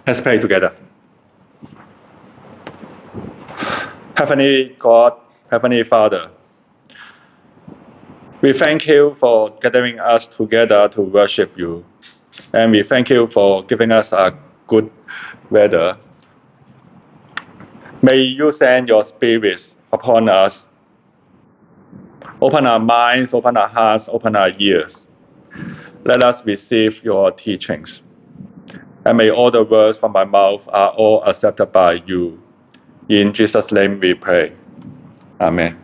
Let's pray together. Heavenly God, Heavenly Father, we thank you for gathering us together to worship you. And we thank you for giving us a good weather. May you send your spirits upon us. Open our minds, open our hearts, open our ears. Let us receive your teachings. And may all the words from my mouth are all accepted by you. In Jesus' name we pray. Amen.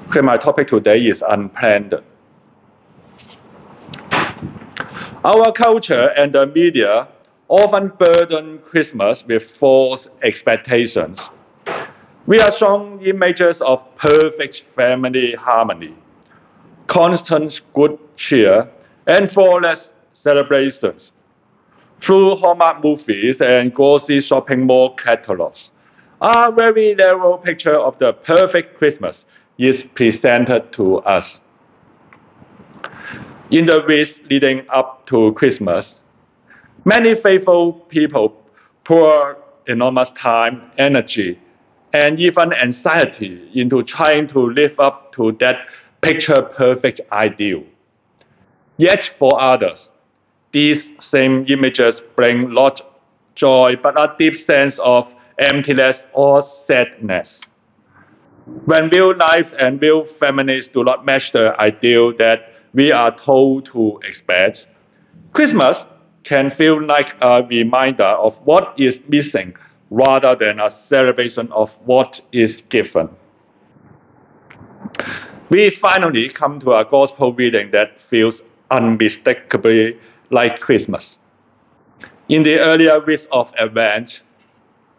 Okay, my topic today is unplanned. Our culture and the media often burden Christmas with false expectations. We are shown images of perfect family harmony, constant good cheer, and flawless celebrations. Through Hallmark movies and glossy shopping mall catalogs, a very narrow picture of the perfect Christmas is presented to us. In the weeks leading up to Christmas, many faithful people pour enormous time, energy, and even anxiety into trying to live up to that picture-perfect ideal. Yet for others, these same images bring not joy but a deep sense of emptiness or sadness. When real life and real families do not match the ideal that we are told to expect, Christmas can feel like a reminder of what is missing rather than a celebration of what is given. We finally come to a gospel reading that feels unmistakably like Christmas. In the earlier weeks of Advent,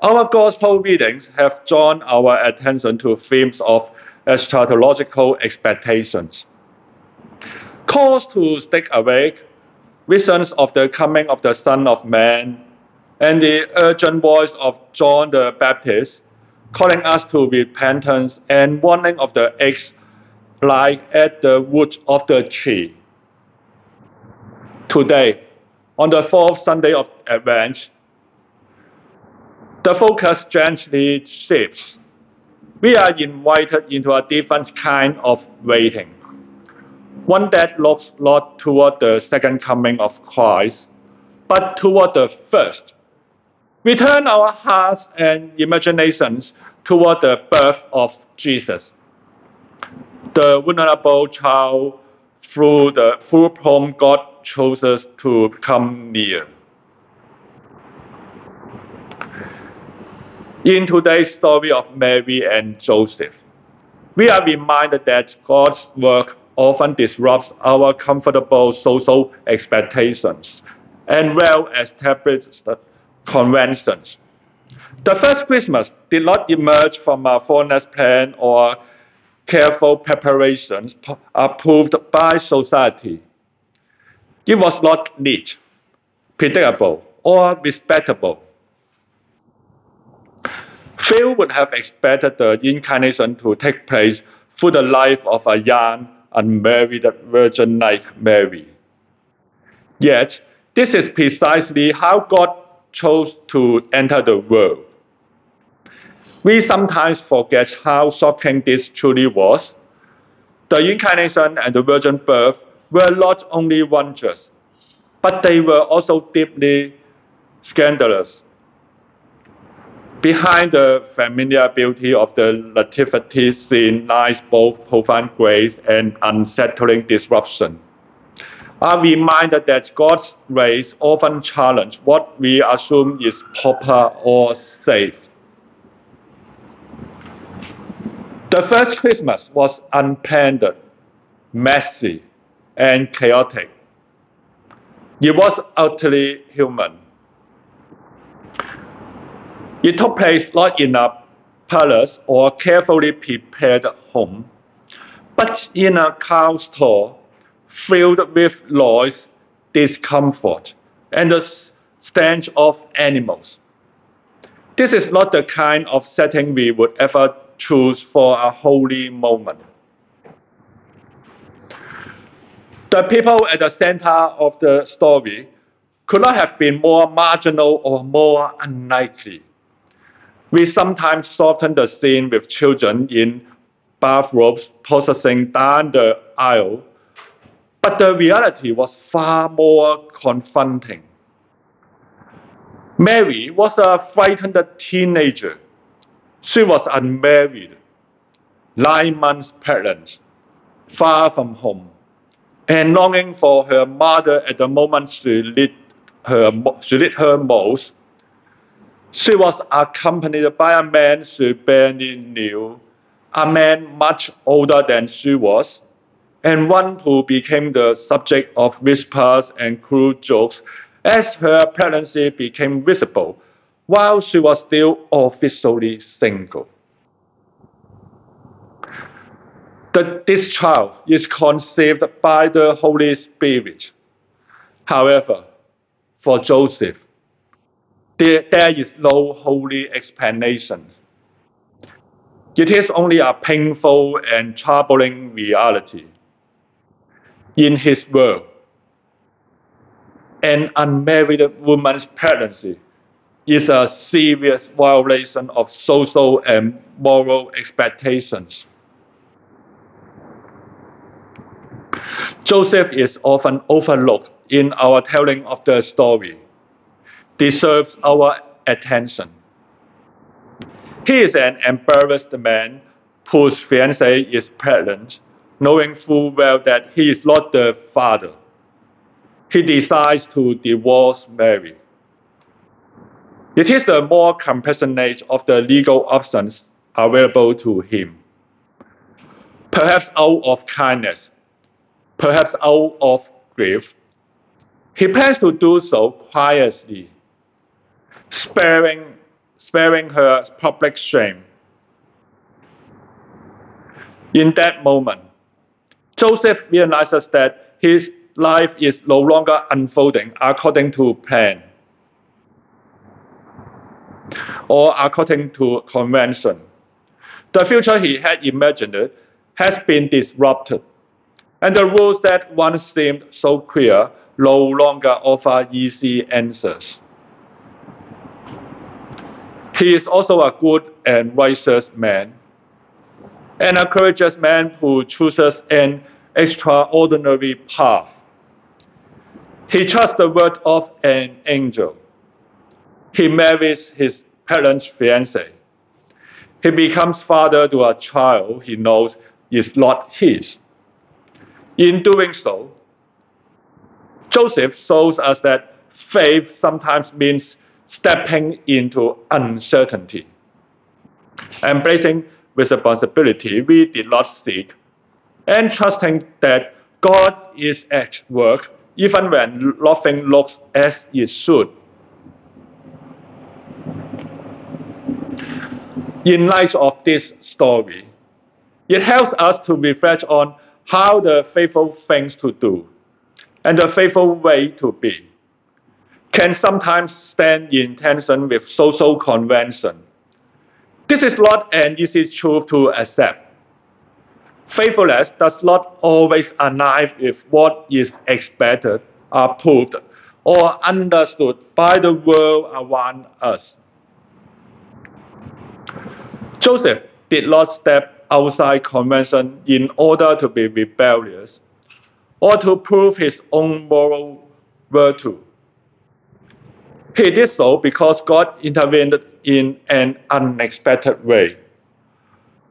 our gospel readings have drawn our attention to themes of eschatological expectations. Calls to stay awake, visions of the coming of the Son of Man, and the urgent voice of John the Baptist, calling us to repentance and warning of the eggs lying at the root of the tree. Today, on the fourth Sunday of Advent, the focus gently shifts. We are invited into a different kind of waiting, one that looks not toward the second coming of Christ, but toward the first. We turn our hearts and imaginations toward the birth of Jesus, the vulnerable child through whom God chooses to come near. In today's story of Mary and Joseph, we are reminded that God's work often disrupts our comfortable social expectations and well-established conventions. The first Christmas did not emerge from a fondness plan or careful preparations approved by society. It was not neat, predictable, or respectable. Few would have expected the incarnation to take place through the life of a young, unmarried virgin like Mary. Yet, this is precisely how God chose to enter the world. We sometimes forget how shocking this truly was. The incarnation and the virgin birth were not only wondrous, but they were also deeply scandalous. Behind the familiar beauty of the nativity scene lies both profound grace and unsettling disruption. A reminder that God's grace often challenges what we assume is proper or safe. The first Christmas was unplanned, messy, and chaotic. It was utterly human. It took place not in a palace or carefully prepared home, but in a cow stall filled with noise, discomfort, and the stench of animals. This is not the kind of setting we would ever choose for a holy moment. The people at the center of the story could not have been more marginal or more unlikely. We sometimes soften the scene with children in bathrobes processing down the aisle, but the reality was far more confronting. Mary was a frightened teenager. She was unmarried, 9 months pregnant, far from home, and longing for her mother at the moment she needed her most. She was accompanied by a man she barely knew, a man much older than she was, and one who became the subject of whispers and cruel jokes as her pregnancy became visible, while she was still officially single. This child is conceived by the Holy Spirit. However, for Joseph, there is no holy explanation. It is only a painful and troubling reality. In his world, an unmarried woman's pregnancy is a serious violation of social and moral expectations. Joseph is often overlooked in our telling of the story, deserves our attention. He is an embarrassed man whose fiancée is pregnant, knowing full well that he is not the father. He decides to divorce Mary. It is the more compassionate of the legal options available to him. Perhaps out of kindness, perhaps out of grief, he plans to do so quietly, sparing her public shame. In that moment, Joseph realizes that his life is no longer unfolding according to plan or according to convention. The future he had imagined has been disrupted, and the rules that once seemed so clear no longer offer easy answers. He is also a good and righteous man, and a courageous man who chooses an extraordinary path. He trusts the word of an angel. He marries his parents' fiancée. He becomes father to a child he knows is not his. In doing so, Joseph shows us that faith sometimes means stepping into uncertainty, embracing responsibility we did not seek, and trusting that God is at work even when nothing looks as it should. In light of this story, it helps us to reflect on how the faithful things to do and the faithful way to be can sometimes stand in tension with social convention. This is not an easy truth to accept. Faithfulness does not always align with what is expected, approved, or understood by the world around us. Joseph did not step outside convention in order to be rebellious or to prove his own moral virtue. He did so because God intervened in an unexpected way.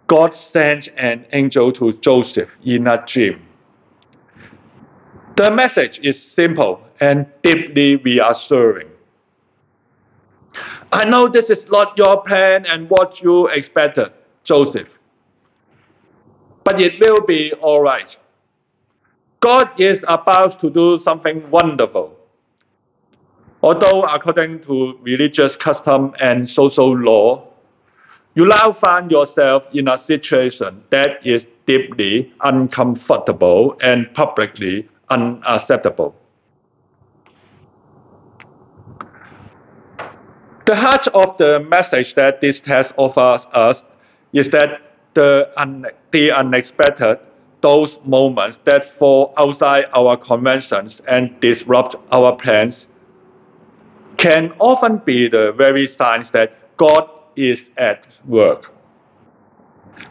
God sent an angel to Joseph in a dream. The message is simple and deeply reassuring. I know this is not your plan and what you expected, Joseph, but it will be all right. God is about to do something wonderful. Although according to religious custom and social law, you now find yourself in a situation that is deeply uncomfortable and publicly unacceptable. The heart of the message that this text offers us is that the unexpected, those moments that fall outside our conventions and disrupt our plans, can often be the very signs that God is at work.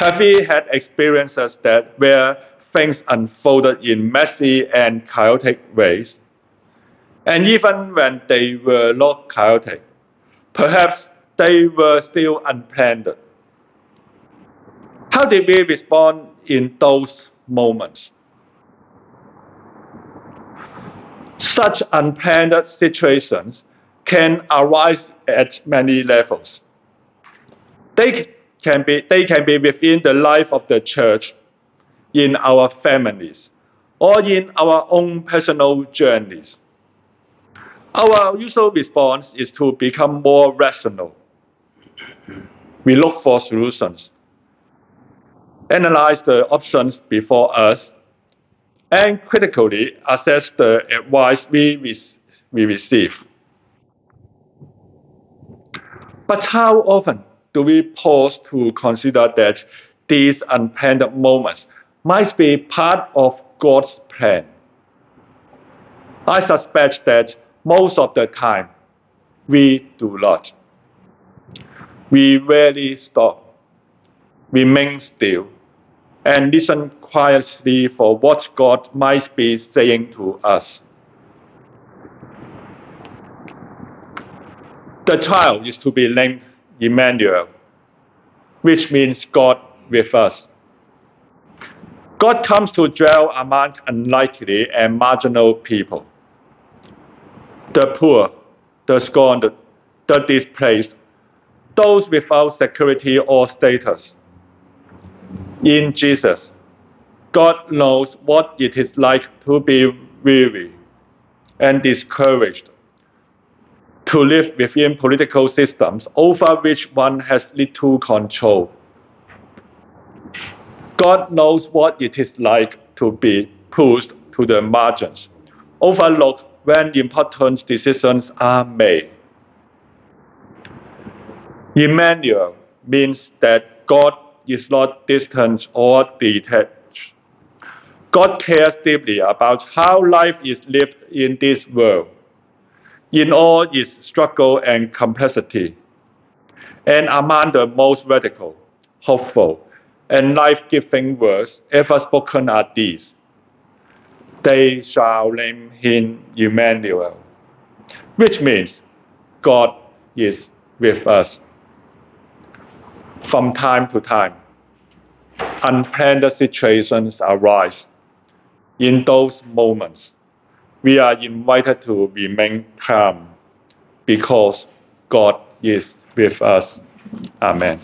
Have we had experiences that where things unfolded in messy and chaotic ways? And even when they were not chaotic, perhaps they were still unplanned. How did we respond in those moments? Such unplanned situations can arise at many levels. They can be within the life of the church, in our families, or in our own personal journeys. Our usual response is to become more rational. We look for solutions, analyze the options before us, and critically assess the advice we receive. But how often do we pause to consider that these unplanned moments might be part of God's plan? I suspect that most of the time we do not. We rarely stop, remain still, and listen quietly for what God might be saying to us. The child is to be named Emmanuel, which means God with us. God comes to dwell among unlikely and marginal people. The poor, the scorned, the displaced, those without security or status. In Jesus, God knows what it is like to be weary and discouraged, to live within political systems over which one has little control. God knows what it is like to be pushed to the margins, overlooked when important decisions are made. Emmanuel means that God is not distant or detached. God cares deeply about how life is lived in this world, in all its struggle and complexity. And among the most radical, hopeful, and life-giving words ever spoken are these: "They shall name him Emmanuel," which means God is with us. From time to time, unplanned situations arise. In those moments, we are invited to remain calm because God is with us. Amen.